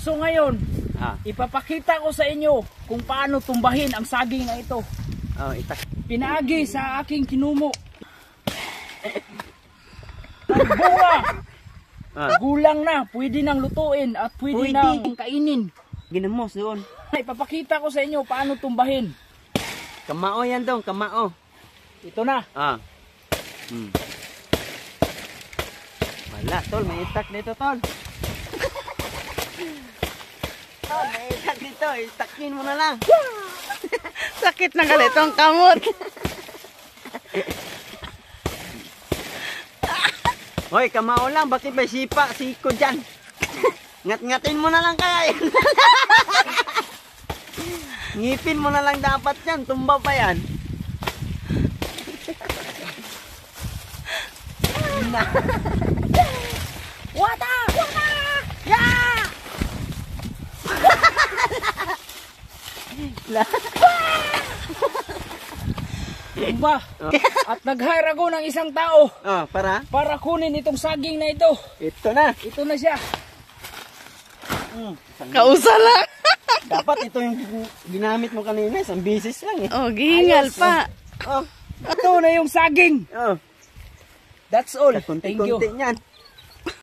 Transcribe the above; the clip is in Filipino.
So ngayon, ipapakita ko sa inyo kung paano tumbahin ang saging na ito. Pinaagi sa aking kinumo. Bunga. Gulang na, pwede nang lutuin at pwede nang kainin. Ginamos doon. Ipapakita ko sa inyo paano tumbahin. Kamao yan dong, kamao. Ito na. Wala tol, may itak dito tol. Tol, may itak dito, itakin mo na lang. Sakit na galitong kamot. Hoy, kamao lang, bakit may sipa, siko dyan. Ngat-ngatin mo na lang kaya yan. Ngipin mo na lang dapat yan, tumba pa yan. Wata! Wata! Yeah! Tumba. At nag-hire ako ng isang tao. Para kunin itong saging na ito. Ito na. Ito na siya. Kausa lang. Dapat ito yung ginamit mo kanina, isang bisis lang eh. Oh, gihingal pa. Ito na yung saging. That's all. Thank you.